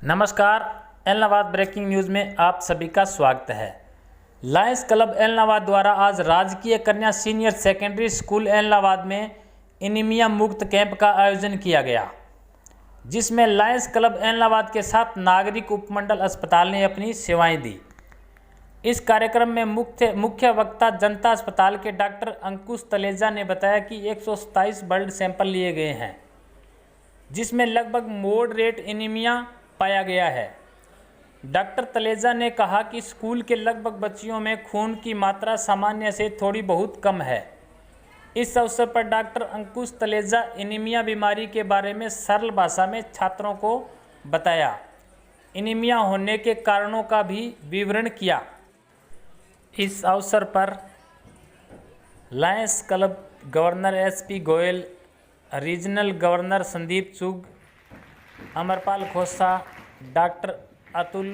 नमस्कार। Ellenabad breaking news में आप सभी का स्वागत है। लायंस क्लब एलनाबाद द्वारा आज राजकीय कन्या सीनियर सेकेंडरी स्कूल एलनाबाद में एनीमिया मुक्त कैंप का आयोजन किया गया, जिसमें लायंस क्लब एलनाबाद के साथ नागरिक उपमंडल अस्पताल ने अपनी सेवाएं दी। इस कार्यक्रम में मुख्य वक्ता जनता अस्पताल के डॉक्टर अंकुश तलेजा ने बताया कि 127 ब्लड सैंपल लिए गए हैं, जिसमें लगभग मॉडरेट एनीमिया पाया गया है। डॉक्टर तलेजा ने कहा कि स्कूल के लगभग बच्चियों में खून की मात्रा सामान्य से थोड़ी बहुत कम है। इस अवसर पर डॉक्टर अंकुश तलेजा एनीमिया बीमारी के बारे में सरल भाषा में छात्रों को बताया। एनीमिया होने के कारणों का भी विवरण किया। इस अवसर पर Lions club governor SP Goyal, regional governor Sandeep चुग, अमरपाल खोसा, डॉक्टर अतुल,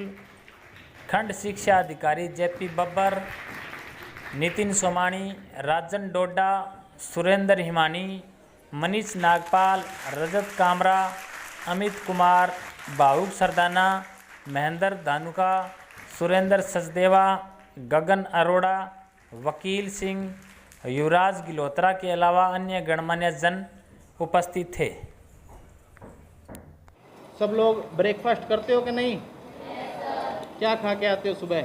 खंड शिक्षा अधिकारी जेपी बब्बर, नितिन सोमानी, राजन डोडा, सुरेंद्र हिमानी, मनीष नागपाल, रजत कामरा, अमित कुमार, भावुक सरदाना, महेंद्र धानुका, सुरेंद्र सचदेवा, गगन अरोड़ा, वकील सिंह, युवराज गिलोत्रा के अलावा अन्य गणमान्य जन उपस्थित थे। सब लोग ब्रेकफास्ट करते हो कि नहीं? क्या खा के आते हो सुबह?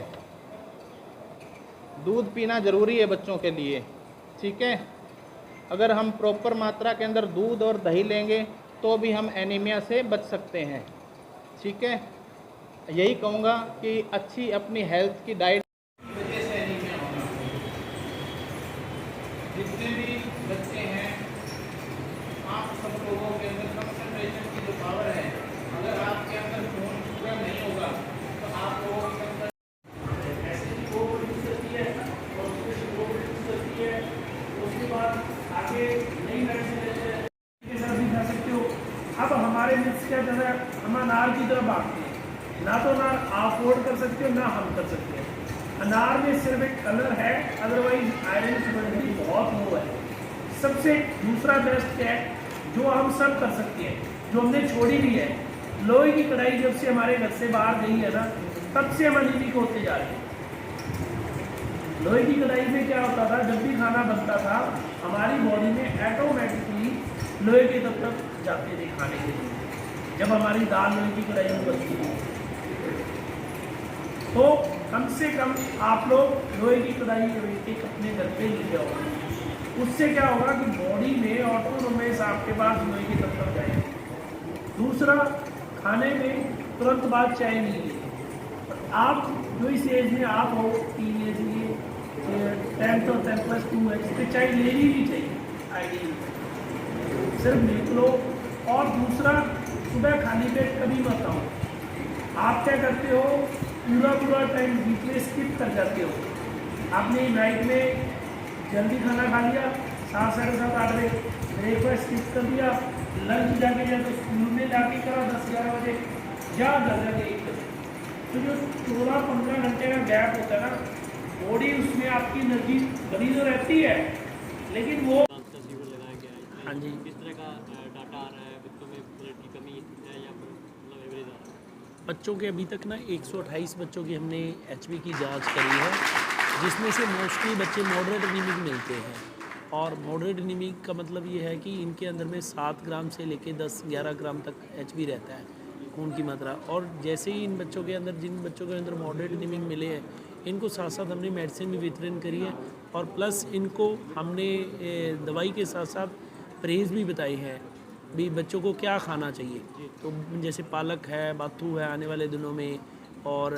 दूध पीना ज़रूरी है बच्चों के लिए, ठीक है। अगर हम प्रॉपर मात्रा के अंदर दूध और दही लेंगे तो भी हम एनीमिया से बच सकते हैं, ठीक है। यही कहूँगा कि अच्छी अपनी हेल्थ की डाइट वजह से एनीमिया होगा। जितने भी बच्चे हैं, आप सब लोगों के अंदर कंसंट्रेशन की जो पावर है, अगर आपके अंदर खून पूरा नहीं होगा तो आप लोगों के अंदर एसिड को प्रोड्यूस करती है और उसके को प्रोड्यूस करती है। उसके बाद आगे नई मेडिसिन के साथ भी खा सकते हो। अब हमारे मिक्स क्या कर रहा है, हम अनार की तरफ भागते हैं। ना तो अनार अफोर्ड कर सकते हो, ना हम कर सकते हैं। अनार में सिर्फ एक कलर है, अदरवाइज आयरन की बहुत लो है। सबसे दूसरा बेस्ट क्या है जो हम सब कर सकते हैं, जो हमने छोड़ी भी है, लोहे की कढ़ाई जब से हमारे घर से बाहर गई है ना, तब से हम अनीमिक होते जा रहे हैं। लोहे की कढ़ाई में क्या होता था, जब भी खाना बनता था हमारी बॉडी में ऑटोमेटिकली लोहे के तत्व जाते थे खाने के लिए। जब हमारी दाल लोहे की कढ़ाई में बनती थी तो कम से कम आप लोग लोहे की कढ़ाई एक अपने घर पे ले जाओ। उससे क्या होगा कि बॉडी में ऑटोनोमस आपके पास लोहे के तत्व जाएंगे। दूसरा, खाने में तुरंत बाद चाय नहीं ली। आप जो इस एज में आप हो, टीन एज में 10th और 10+2 है, इस पर चाय लेनी भी चाहिए आइडियली, सिर्फ निकलो। और दूसरा, सुबह खाली पेट कभी मत आओ। आप क्या करते हो, पूरा टाइम बीच में स्किप कर जाते हो। आपने नाइट में जल्दी खाना खा लिया, 7, साढ़े 7, 8 बजे, ब्रेकफास्ट स्किप कर दिया, लंच जाके या तो स्कूल में जाके करा 10-11 बजे या 1 बजे। तो जो 14-15 घंटे का गैप होता है ना, बॉडी उसमें आपकी एनर्जी बनी तो रहती है, लेकिन वो हाँ जी, किस तरह का डाटा आ रहा है, बच्चों में ब्लड की कमी है या मतलब एवरेज आ रहा है? बच्चों के अभी तक ना 128 बच्चों की हमने एचबी की जांच करी है, जिसमें से मोस्टली बच्चे मॉडरेट एनीमिक मिलते हैं। और मॉडरेट एनीमिक का मतलब ये है कि इनके अंदर में 7 ग्राम से लेके 10-11 ग्राम तक एचबी रहता है खून की मात्रा। और जैसे ही इन बच्चों के अंदर, जिन बच्चों के अंदर मॉडरेट एनीमिक मिले हैं, इनको साथ साथ हमने मेडिसिन भी वितरण करी है और प्लस इनको हमने दवाई के साथ साथ परहेज़ भी बताए हैं भी बच्चों को क्या खाना चाहिए। तो जैसे पालक है, बाथू है आने वाले दिनों में, और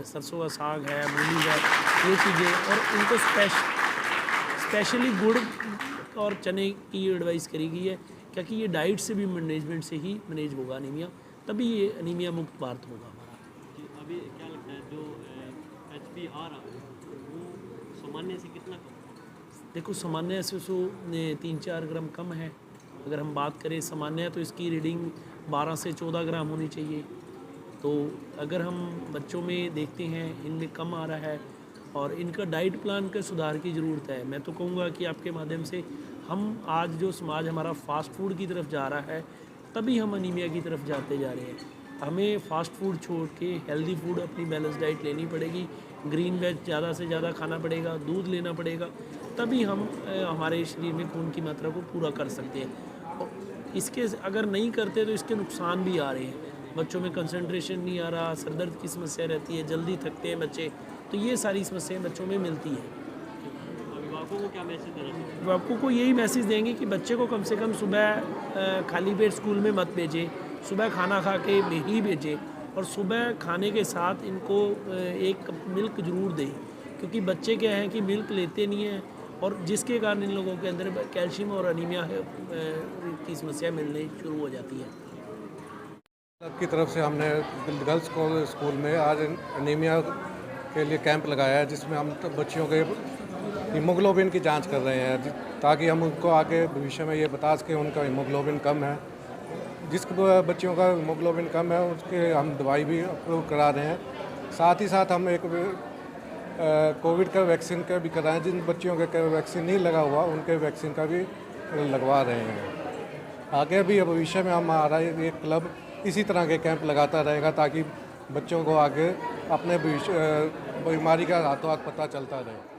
सरसों का साग है, मूली है, ये चीज़ें। और इनको स्पेशली गुड़ और चने की एडवाइस करी गई है, क्योंकि ये डाइट से भी मैनेजमेंट से ही मैनेज होगा अनीमिया, तभी ये अनीमिया मुक्त भारत होगा हमारा। अभी क्या लगता है जो एचबी आ रहा है वो सामान्य से कितना कम? देखो, सामान्य से 3-4 ग्राम कम है। अगर हम बात करें सामान्य, तो इसकी रीडिंग 12 से 14 ग्राम होनी चाहिए। तो अगर हम बच्चों में देखते हैं इनमें कम आ रहा है और इनका डाइट प्लान का सुधार की ज़रूरत है। मैं तो कहूँगा कि आपके माध्यम से हम आज जो समाज हमारा फास्ट फूड की तरफ जा रहा है, तभी हम अनीमिया की तरफ जाते जा रहे हैं। हमें फास्ट फूड छोड़ के हेल्दी फूड अपनी बैलेंस डाइट लेनी पड़ेगी, ग्रीन वेज ज़्यादा से ज़्यादा खाना पड़ेगा, दूध लेना पड़ेगा, तभी हम हमारे शरीर में खून की मात्रा को पूरा कर सकते हैं। और इसके अगर नहीं करते तो इसके नुकसान भी आ रहे हैं। बच्चों में कंसंट्रेशन नहीं आ रहा, सर दर्द की समस्या रहती है, जल्दी थकते हैं बच्चे, तो ये सारी समस्याएं बच्चों में मिलती हैं। अभिभावकों को क्या मैसेज देना चाहिए? अभिभावकों को यही मैसेज देंगे कि बच्चे को कम से कम सुबह खाली पेट स्कूल में मत भेजें, सुबह खाना खा के ही भेजें, और सुबह खाने के साथ इनको एक कप मिल्क ज़रूर दें, क्योंकि बच्चे क्या हैं कि मिल्क लेते नहीं हैं, और जिसके कारण इन लोगों के अंदर कैल्शियम और अनीमिया की समस्या मिलने शुरू हो जाती है। की तरफ से हमने गर्ल्स स्कूल में आज एनीमिया के लिए कैंप लगाया है, जिसमें हम बच्चियों के हीमोग्लोबिन की जांच कर रहे हैं, ताकि हम उनको आगे भविष्य में ये बता सकें उनका हीमोग्लोबिन कम है। जिस बच्चियों का हीमोग्लोबिन कम है उसके हम दवाई भी अप्रूव करा रहे हैं। साथ ही साथ हम एक कोविड का वैक्सीन का भी कराएं। जिन बच्चियों के वैक्सीन नहीं लगा हुआ उनके वैक्सीन का भी लगवा रहे हैं। आगे भी भविष्य में हमारा ये क्लब इसी तरह के कैंप लगाता रहेगा, ताकि बच्चों को आगे अपने बीमारी का हाथों हाथ पता चलता रहे।